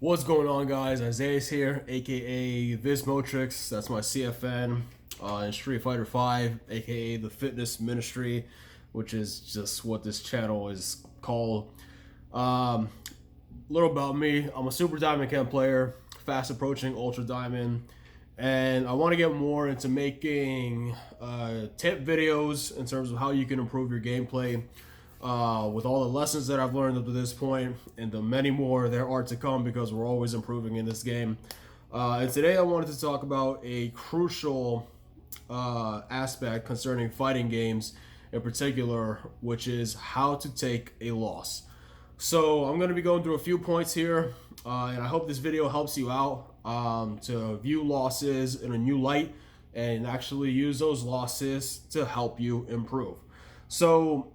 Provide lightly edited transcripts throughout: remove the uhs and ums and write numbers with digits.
What's going on, guys? Isaiah's here, aka Vismotrix. That's my CFN in Street Fighter 5, aka the Fitness Ministry, which is just what this channel is called. A little about me: I'm a Super Diamond Chem player, fast approaching Ultra Diamond, and I want to get more into making tip videos in terms of how you can improve your gameplay. With all the lessons that I've learned up to this point, and the many more there are to come, because we're always improving in this game. And today I wanted to talk about a crucial aspect concerning fighting games in particular, which is how to take a loss. So I'm going to be going through a few points here, and I hope this video helps you out to view losses in a new light and actually use those losses to help you improve. So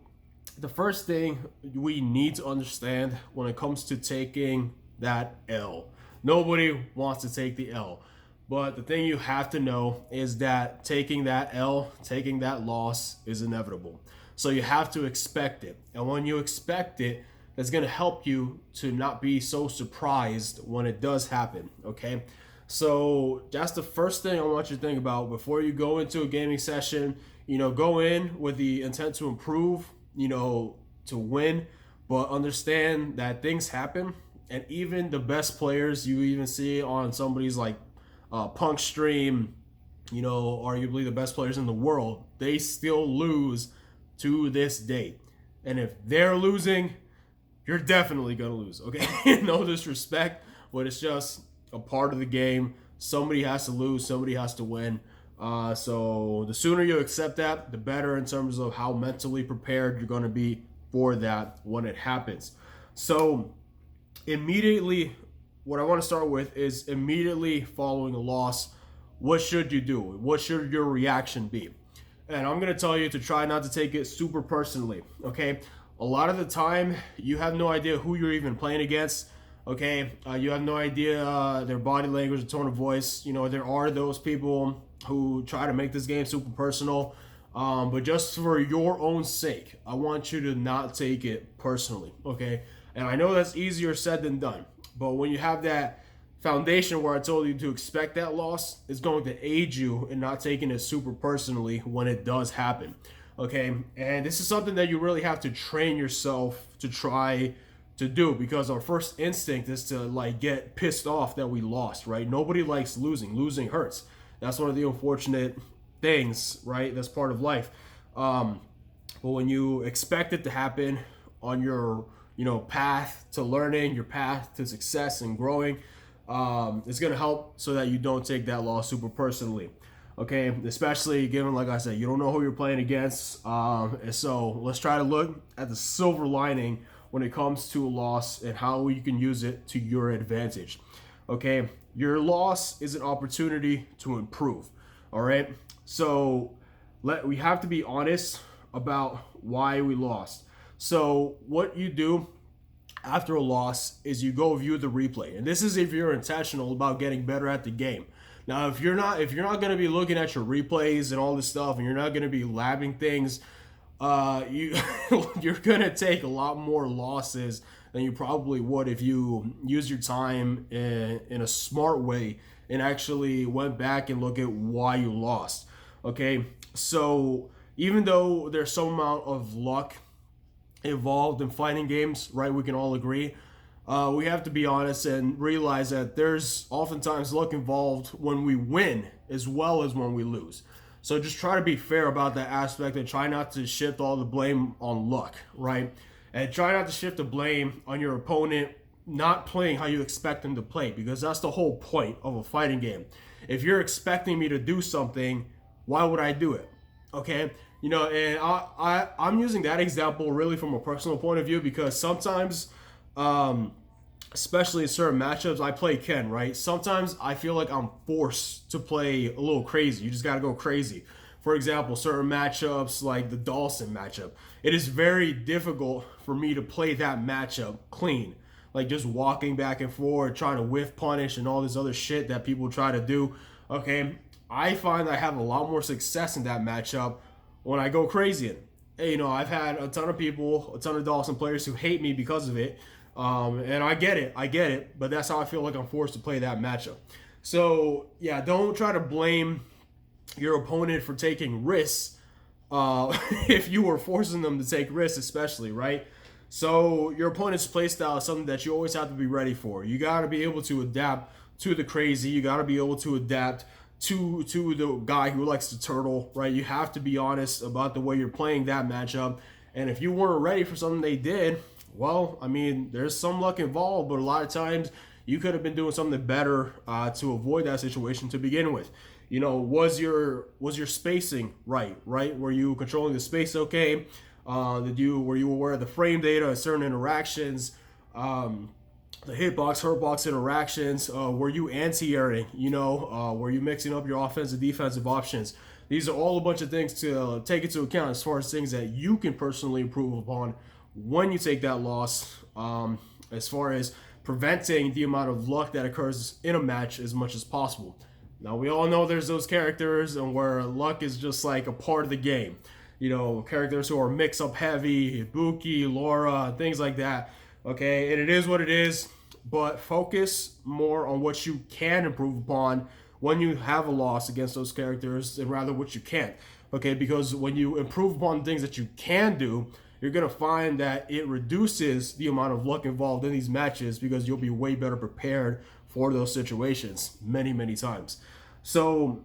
the first thing we need to understand when it comes to taking that L, nobody wants to take the L, but the thing you have to know is that taking that L, taking that loss is inevitable. So you have to expect it. And when you expect it, that's going to help you to not be so surprised when it does happen, okay? So that's the first thing I want you to think about before you go into a gaming session. Go in with the intent to improve, to win, but understand that things happen. And even the best players you even see on somebody's like Punk stream, arguably the best players in the world, they still lose to this day. And if they're losing, you're definitely gonna lose, okay? No disrespect, but it's just a part of the game. Somebody has to lose, somebody has to win. So the sooner you accept that, the better in terms of how mentally prepared you're going to be for that when it happens. So immediately, what I want to start with is immediately following a loss, what should you do? What should your reaction be? And I'm going to tell you to try not to take it super personally, okay? A lot of the time, you have no idea who you're even playing against. Okay, you have no idea their body language, the tone of voice. There are those people who try to make this game super personal, but just for your own sake, I want you to not take it personally, okay? And I know that's easier said than done, but when you have that foundation where I told you to expect that loss, it's going to aid you in not taking it super personally when it does happen, okay? And this is something that you really have to train yourself to try to do, because our first instinct is to get pissed off that we lost, right? Nobody likes losing hurts. That's one of the unfortunate things, right? That's part of life. But when you expect it to happen on your path to learning, your path to success and growing, it's going to help so that you don't take that loss super personally, okay? Especially given, like I said, you don't know who you're playing against. And so let's try to look at the silver lining when it comes to a loss and how you can use it to your advantage, okay? Your loss is an opportunity to improve, all right? So we have to be honest about why we lost. So what you do after a loss is you go view the replay, and this is if you're intentional about getting better at the game. Now, if you're not going to be looking at your replays and all this stuff, and you're not going to be labbing things, you're gonna take a lot more losses than you probably would if you use your time in a smart way and actually went back and look at why you lost, okay? So even though there's some amount of luck involved in fighting games, right, we can all agree, we have to be honest and realize that there's oftentimes luck involved when we win as well as when we lose. So just try to be fair about that aspect and try not to shift all the blame on luck, right? And try not to shift the blame on your opponent not playing how you expect them to play, because that's the whole point of a fighting game. If you're expecting me to do something, why would I do it? Okay? And I'm using that example really from a personal point of view, because sometimes, especially in certain matchups, I play Ken, right? Sometimes I feel like I'm forced to play a little crazy. You just got to go crazy. For example, certain matchups like the Dawson matchup, it is very difficult for me to play that matchup clean. Like just walking back and forth, trying to whiff punish and all this other shit that people try to do. Okay, I find I have a lot more success in that matchup when I go crazy. I've had a ton of people, a ton of Dawson players who hate me because of it. And I get it, but that's how I feel like I'm forced to play that matchup. So yeah, don't try to blame your opponent for taking risks if you were forcing them to take risks, especially, right? So your opponent's playstyle is something that you always have to be ready for. You got to be able to adapt to the crazy. You got to be able to adapt to the guy who likes to turtle, right? You have to be honest about the way you're playing that matchup. And if you weren't ready for something they did, well, I mean, there's some luck involved, but a lot of times you could have been doing something better to avoid that situation to begin with. You know, was your spacing right? Were you controlling the space okay? Were you aware of the frame data and certain interactions? The hitbox, hurtbox interactions. Were you anti-airing? You know, were you mixing up your offensive, defensive options? These are all a bunch of things to take into account as far as things that you can personally improve upon when you take that loss. As far as preventing the amount of luck that occurs in a match as much as possible. Now, we all know there's those characters and where luck is just like a part of the game. You know, characters who are mix-up heavy, Ibuki, Laura, things like that. Okay, and it is what it is, but focus more on what you can improve upon when you have a loss against those characters and rather what you can't. Okay, because when you improve upon things that you can do, you're going to find that it reduces the amount of luck involved in these matches because you'll be way better prepared for those situations many times. So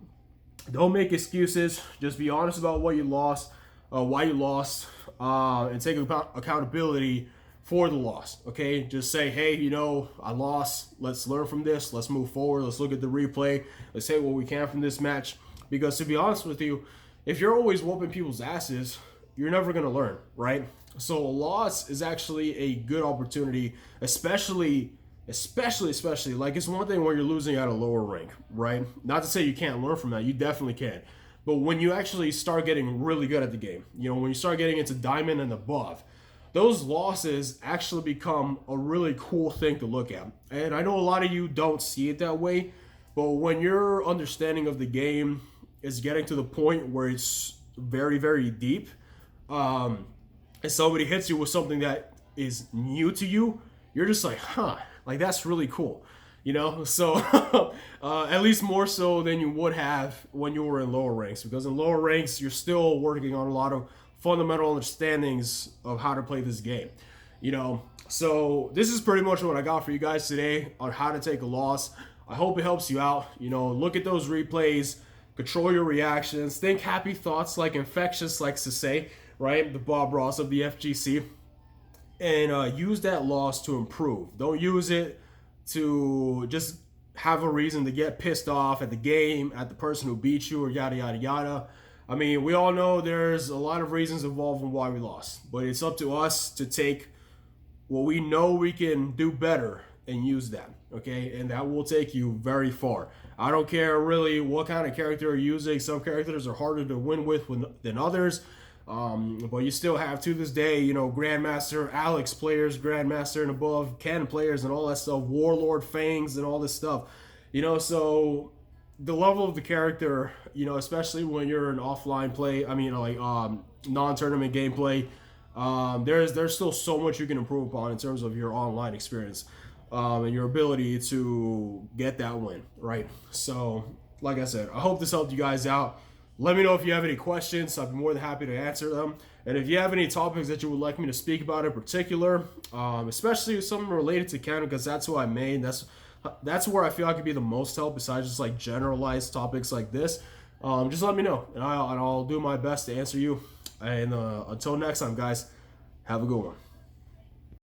don't make excuses. Just be honest about what you lost, why you lost, and take accountability for the loss. Okay, just say, hey, you know, I lost. Let's learn from this. Let's move forward. Let's look at the replay. Let's take what we can from this match. Because to be honest with you, if you're always whooping people's asses, you're never going to learn, right? So a loss is actually a good opportunity, especially like it's one thing when you're losing at a lower rank, right? Not to say you can't learn from that, you definitely can. But when you actually start getting really good at the game, you know, when you start getting into diamond and above, those losses actually become a really cool thing to look at. And I know a lot of you don't see it that way, but when your understanding of the game is getting to the point where it's very deep, and somebody hits you with something that is new to you, you're just like, huh, like that's really cool, you know? So at least more so than you would have when you were in lower ranks, because in lower ranks, you're still working on a lot of fundamental understandings of how to play this game, you know? So this is pretty much what I got for you guys today on how to take a loss. I hope it helps you out. You know, look at those replays, control your reactions, think happy thoughts like Infectious likes to say, right? The Bob Ross of the FGC. And use that loss to improve. Don't use it to just have a reason to get pissed off at the game, at the person who beat you, or yada. I mean, we all know there's a lot of reasons involved in why we lost. But it's up to us to take what we know we can do better and use that, okay? And that will take you very far. I don't care really what kind of character you're using. Some characters are harder to win with than others. But you still have, to this day, you know, Grandmaster, Alex players, Grandmaster and above, Ken players and all that stuff, Warlord, Fangs and all this stuff. You know, so the level of the character, you know, especially when you're in offline play, I mean, like non-tournament gameplay, there's still so much you can improve upon in terms of your online experience and your ability to get that win, right? So, like I said, I hope this helped you guys out. Let me know if you have any questions. I'd be more than happy to answer them. And if you have any topics that you would like me to speak about in particular, especially something related to Ken, because that's who I made. That's where I feel I could be the most help besides just like generalized topics like this. Just let me know, and I'll do my best to answer you. And until next time, guys, have a good one.